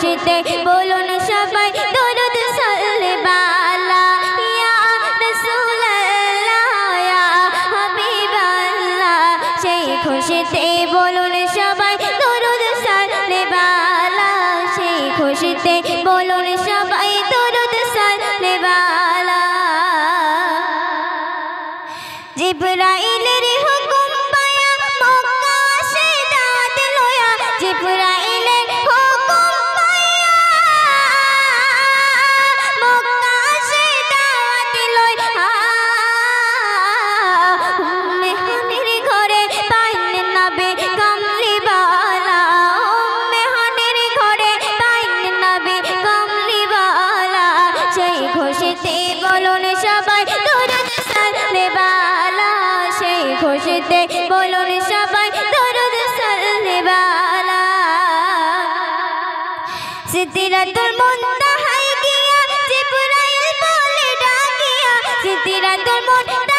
খুশিতে বলুন সবাই দরুদ সাল্লাল্লাহ ইয়া রাসূলুল্লাহ ইয়া হাবিবাল্লাহ সেই খুশিতে বলুন সবাই দরুদ সাল্লাল্লাহ সেই খুশিতে বলুন সবাই দরুদ সাল্লাল্লাহ জিবরাইলের হুকুম পায়া মক্কা সে দাওয়াত লয়া জিবরাইলের হুকুম পায়া মক্কা সে দাওয়াত লয়া উম্মে হানির ঘরে পাইলেন নবী কামলি বালা উম্মে হানির ঘরে পাইলেন নবী কামলি বালা সেই খুশিতে বলুন সবাই দরুদ সাল্লাল্লাহ সেই খুশিতে বলুন সবাই দরুদ সাল্লাল্লাহ সিদরাতুল মুনতাহায় গিয়া জিবরাইল বলে ডাকিয়া সিদরাতুল মুনতাহা